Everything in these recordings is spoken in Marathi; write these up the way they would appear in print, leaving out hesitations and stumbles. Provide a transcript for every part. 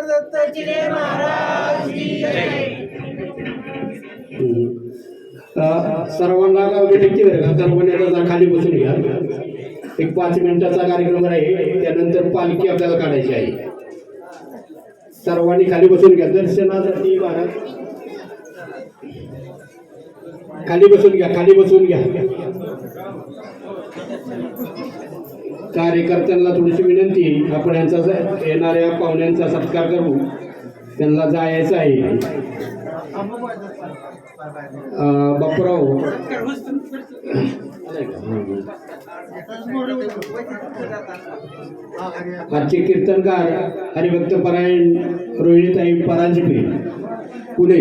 दत्त चिले महाराज की जय. सर्वांना विनंती बरं का, सर्वांनी आता खाली बसून घ्या. एक 5 मिनिटाचा कार्यक्रम आहे, त्यानंतर पालखी आपल्याला काढायची आहे. सर्वांनी खाली बसून घ्या. दर्शनासाठी महाराज खाली बसून घ्या, खाली बसून घ्या. कार्यकर्त्यांना थोडीशी विनंती, आपण यांचा येणाऱ्या पाहुण्यांचा सत्कार करू. त्यांना जायचं आहे. बापूराव आजचे कीर्तनकार हरिभक्त परायण रोहिणीताई परांजपे पुणे.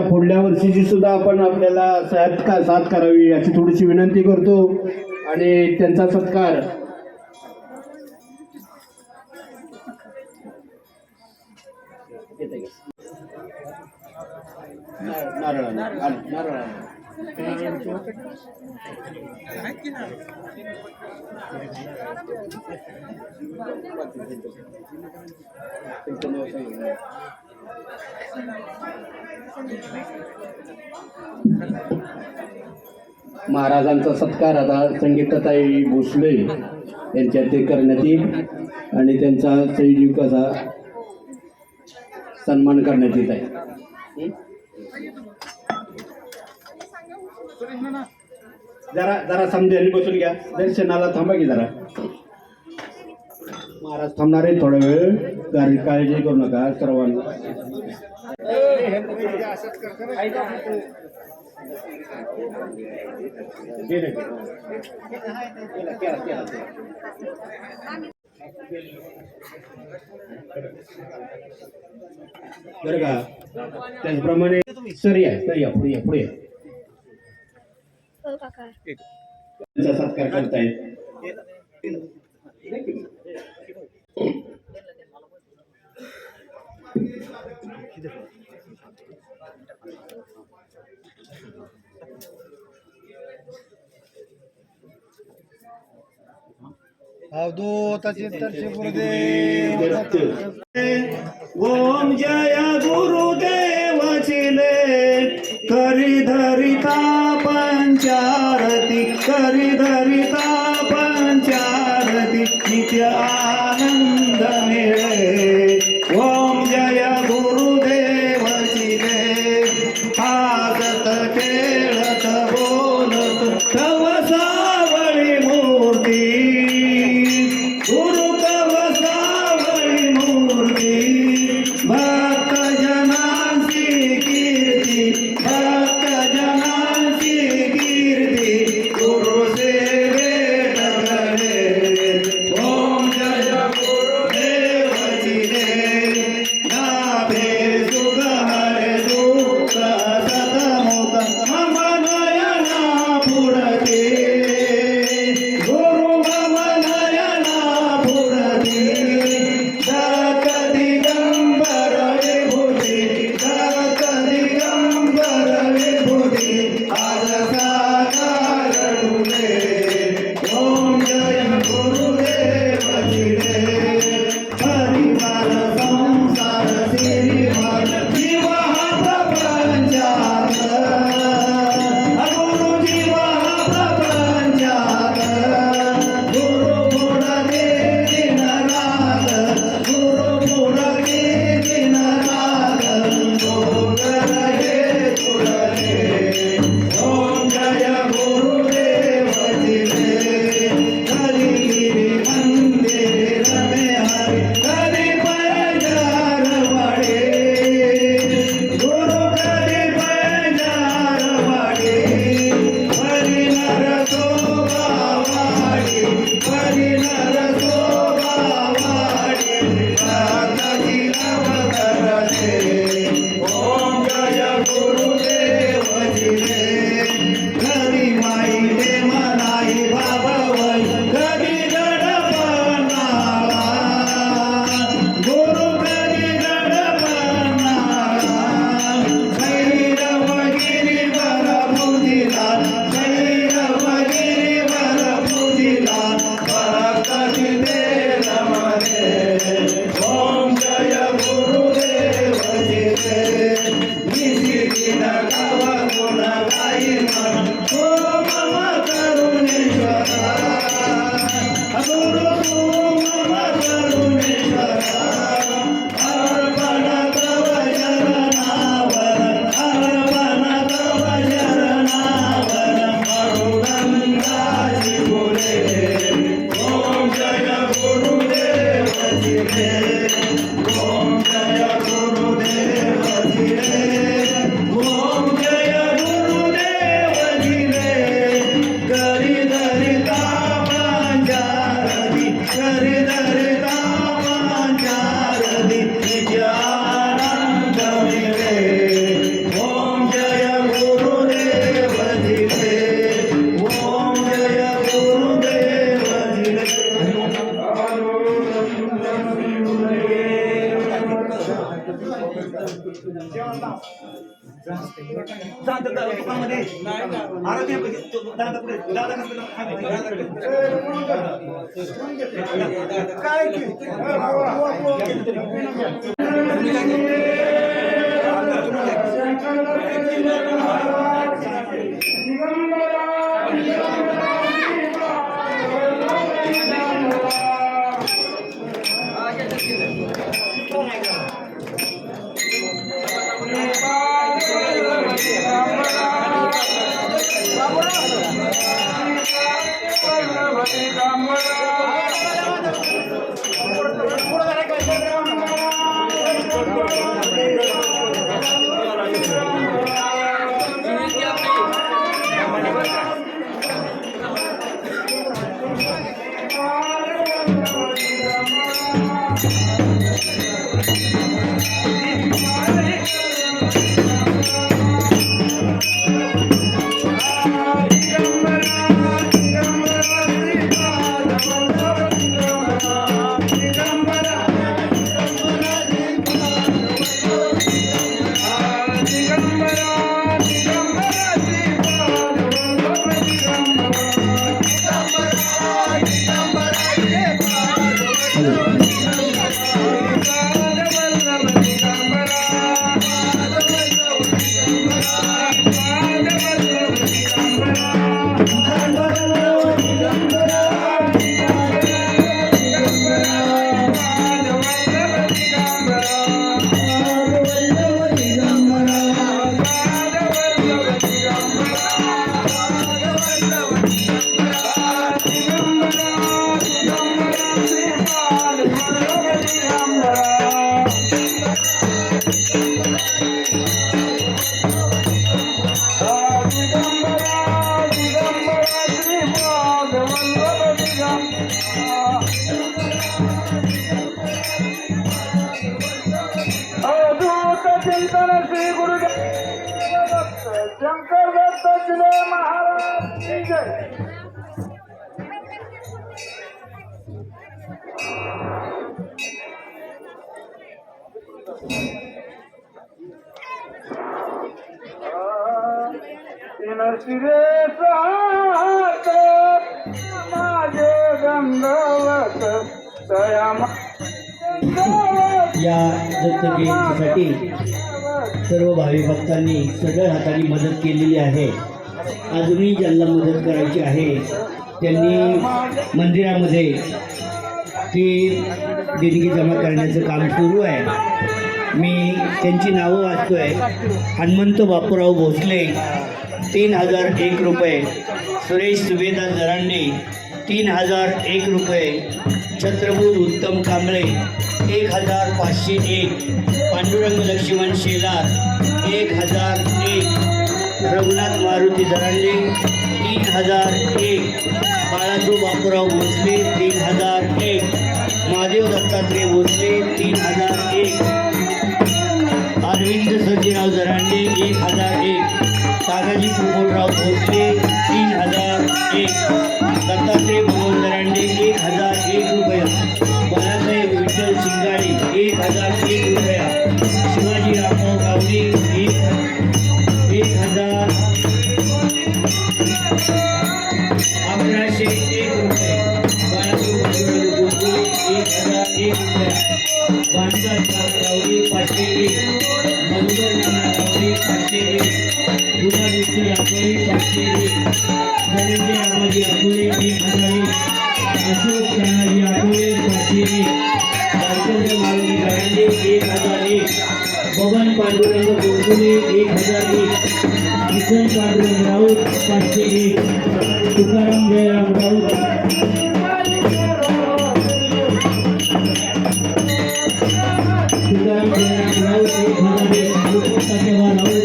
पुढल्या वर्षीची सुद्धा आपण आपल्याला साथ करावी याची थोडीशी विनंती करतो आणि त्यांचा सत्कार महाराजांचा सत्कार आता संगीताताई भोसले यांच्या ते करण्यात येईल आणि त्यांचा संयोजकाचा सन्मान करण्यात येत आहे. जरा समजायला बसून घ्या. दर्शनाला थांबा की जरा. महाराज थांबणार आहे थोडा वेळ, काळजी करू नका सर्वांना. बरं का, त्याचप्रमाणे सर या पुढे त्यांचा सत्कार करतायत. ओम जय गुरुदेव चिले करी धरिता पंचारती, करी धरिता पंचारती, नित्य आनंद मिळे. ओम जय गुरुदेव चिले हासत खेळत बोलत तव सावळी मूर्ती, गुरु तव सावळी मूर्ती. भक्त जनांची कीर्ती, भक्त जनांची कीर्ती, गुरु सेवेत करे. ओम जय गुरुदेव चिले नाभे सुख हरे दुःख सतमुख मम नयना पुढते, गुरु मम नयना पुढते. दत्त दिगंबर विभूती, दत्त दिगंबर विभूती, आज साकार डुले. ओम जय गुरुदेव चिले हरिवार संसार श्रीवार जीव हा प्रपंचात, गुरु जीव हा प्रपंचात. गुरु पुढे दिन रात, गुरु पुढे दिन रात, डोंगर हे तुडले. ओम जय गुरुदेव चिले हरी शंकर दत्त जिले महाराज की जय। शिरे सात माझे गंधवत या दत्त जयंतीसाठी सर्व भावी भक्तांनी सगळ्या हाताने मदत केलेली आहे. अजूनही ज्यांना मदत करायची आहे त्यांनी मंदिरामध्ये ती देणगी जमा करण्याचं काम सुरू आहे. मी त्यांची नावं वाचतोय. हनुमंत बापूराव भोसले 3001 रुपये, सुरेश सुभेदार जरांडे 3001 रुपये, छत्रभूत उत्तम कांबळे 1501, पांडुरंग लक्ष्मण शेलार 1001, रघुनाथ मारुती दरांडे 3001, बाळासू बापूराव भोसले 3001, महादेव दत्तात्रय भोसले 3001, अरविंद सजीराव दरांडे 1001, तानाजी पोपटराव भोसले 3001, दत्तात्रय भगवान दरांडे 1001 रुपया, बाळासाहेब विठ्ठल शिंगाडे 1001 रुपया, शिवाजी रामराव गावडे 1101 रुपये, बाळासाहेब बाबूराव गोकुळे 1001 रुपया, बाणकात गावडे 501, मधुकर नाना गावडे 501, दुधा विठ्ठल आठवडे 501, धनंजय रामाजी आठवडे 1001, अशोक तानाजी आठवडे 501, भास्करराव मारुती दरांडे 1001, बबन पांडुरंग गोकुळे 1001, किसन पांडुरंग राऊत 501, तुकाराम जयराम राऊत 1001, मुकुट सत्यवान राऊत 1001,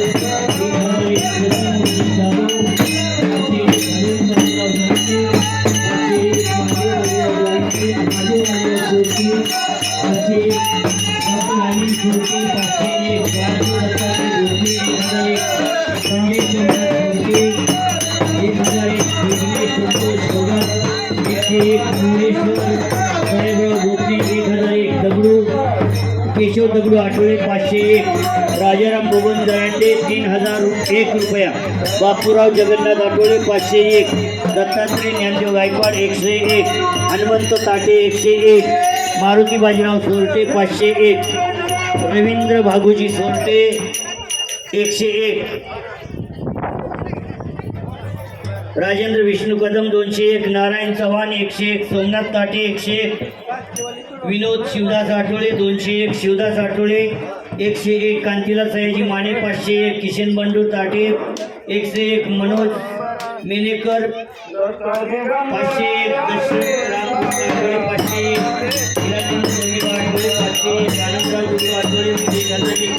दगडू केशव दगडू आठवले 501, राजाराम बबन दरांडे 3001 रुपया, बापूराव जगन्नाथ आठवले 501, दत्तात्रय ज्ञानदेव गायकवाड 101, हनुमंत ताटे 101, मारुती बाजीराव सोरटे 501, रवींद्र भागोजी सोरटे 101, राजेंद्र विष्णू कदम 201, नारायण चव्हाण 101, सोमनाथ ताटे 101, विनोद शिवदास आठवले 201, शिवदास आठवले 101, कांतीलाल सयाजी माने 501, किशन बंडू ताटे 101, मनोज मेनेकर 501, दशरथ रामकृष्ण आठवले 501, हिराचंद्र जोगी आठवले 501, आनंदराव जोगी आठवले 1001,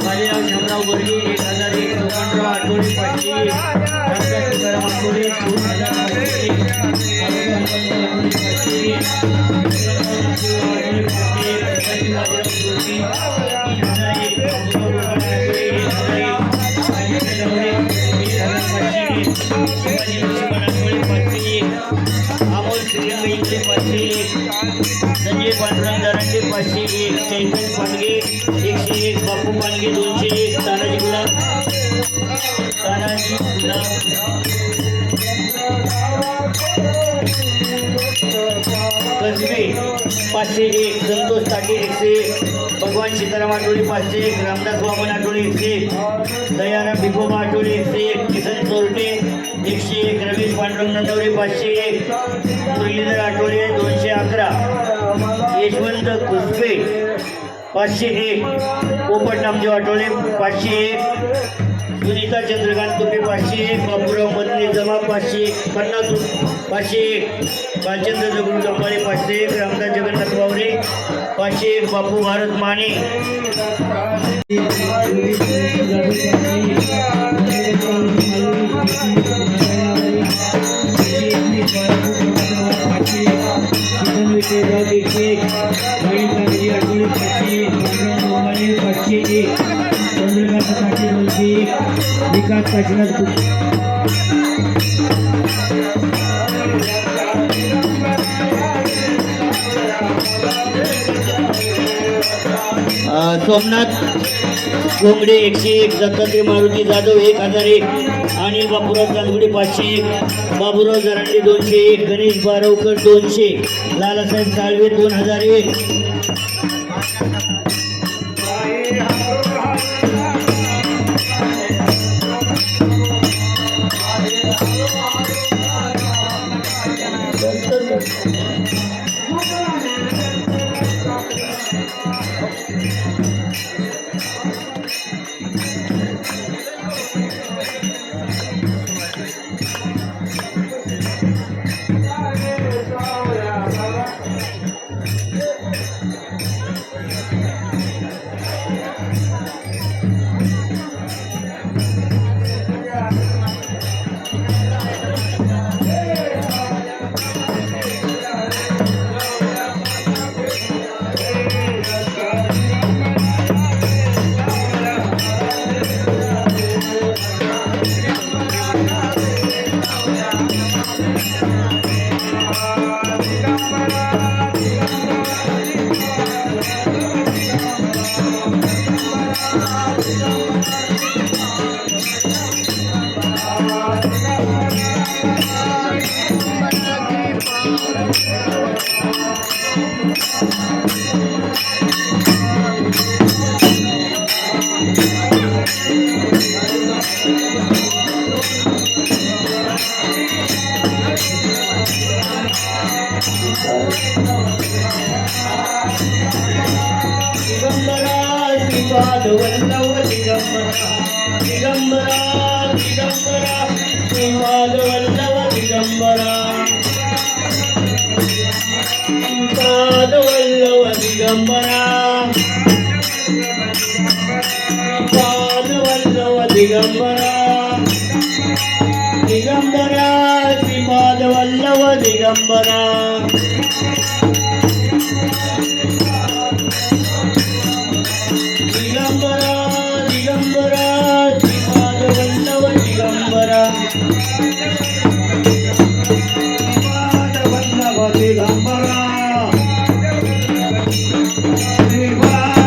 बाजीराव शामराव वर्गे 1001, सोपानराव आठवले 501, रामदास तुकाराम आठवले 2000, संजय पांडुरंग दरांडे 501, चैतन्य पांडगे 101, बापू पांडगे 201, तानाजी गुलाब कसबे 501, संतोष ताटे 101, भगवान सीताराम आठवले 501, रामदास वामन आठवले 101, दयाराम भिकोबा आठवले 101, किसन चोरटे 101, रमेश पांडुरंग नंदवरे 501, मुरलीधर आठवले 211, यशवंत कुसबे 501, पोपट नामदेव आठवले 501, सुनीता चंद्रकांत तुपे 501, बापूराव मदने जमा 501, 501, बालचंद्र दगडू जंबाळे 501, रामदास जगन्नाथ वावरे 501, बापू भारत माने 501, चंद्रकांत ताटे 201, विकास काशीनाथ सोमनाथ घोंगडे 101, दत्तात्रय मारुती जाधव 1001, अनिल बापूराव चांदगुडे 501, बाबूराव जरांडे 201, गणेश बारवकर 200, लालासाहेब साळवे 2001, दिगंबरा श्रीपाद वल्लभ दिगंबरा दिगंबरा दिगंबरा श्रीपाद वल्लभ दिगंबरा श्रीपाद वल्लभ दिगंबरा श्रीपाद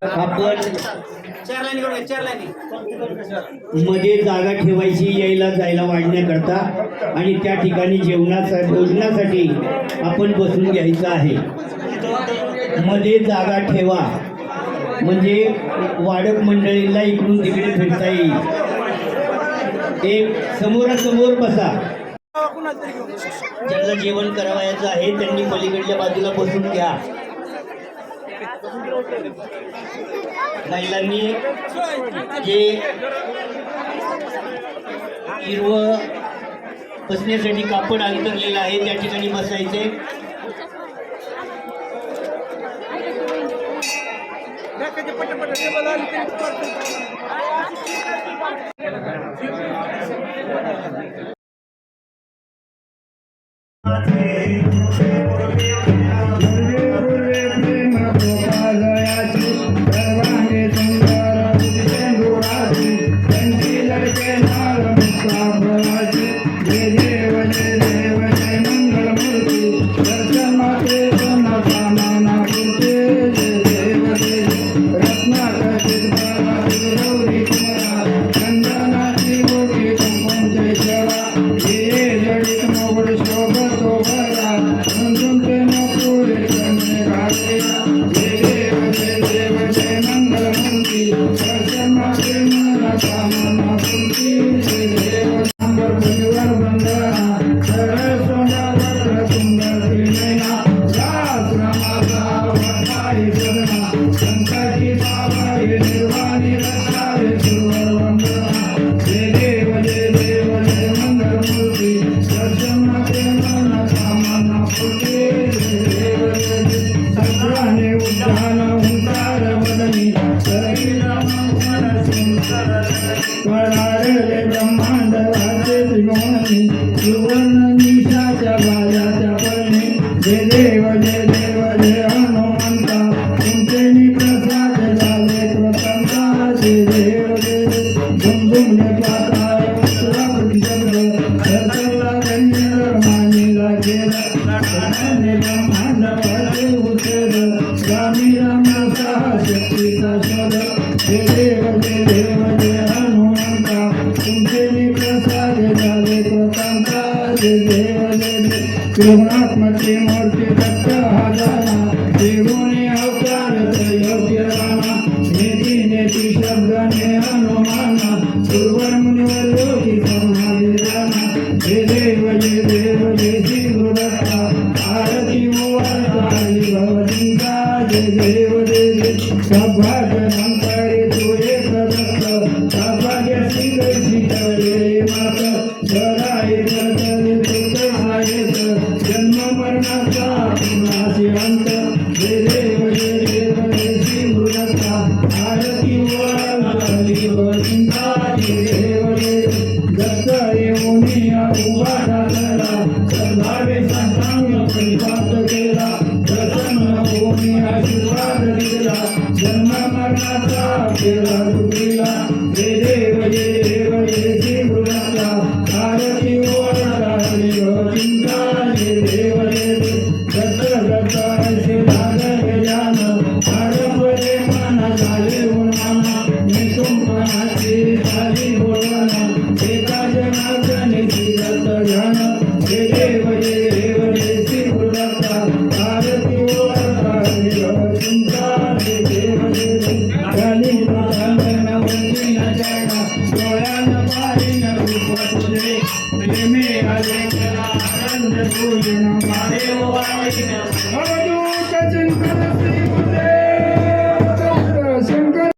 आपण मध्ये जागा ठेवायची यायला जायला वाढण्याकरता आणि त्या ठिकाणी भोजनासाठी आपण बसून घ्यायचं आहे. मध्ये जागा ठेवा म्हणजे वाडक मंडळींना इकडून तिकडे फिरता येईल. एक समोरासमोर बसा. ज्यांना जेवण करावयाचं आहे त्यांनी पलीकडच्या बाजूला बसून घ्या. महिलांनी जे हिरवं बसण्यासाठी कापड अंतरलेलं आहे त्या ठिकाणी बसायचे. मूर्ती दत्त हाजाना देवोने अवतार योग्य रामा नेती नेती शब्दाने हनुमाना गुरुवर मुनिवर योगी समाधी रामा जय देव जय श्री दत्ता आरती मोवारी भवदिंका जय देव सौभाग्य नंतरे तू एक दत्त सौभाग्य श्री तळे मात जराय जगले जन्म मरणाचा पुन्हाचे अंत जय देव जय श्री दत्ता आरती वाली भवदिंका जय देव दत्त येऊनी उभा झाला सद्भावे सांग परिपात केला प्रसन्न होऊनी आशीर्वाद दिला जन्म मरणाचा केला तुला जय देव जय श्री दत्ता आरती वाली भवदिंका जय देव दत्त दत्त असे लागले जान आरंभले मन झाले उन्हाना निसुंपणाची झाली बोलना एका जनार्दनी श्री दत्त ध्यान जय देव जय श्री नारायण डोळ्यानं पाहिन रूप तुझे प्रेमे आले आनंद पूर्ण महादेव अवधूत चिंतन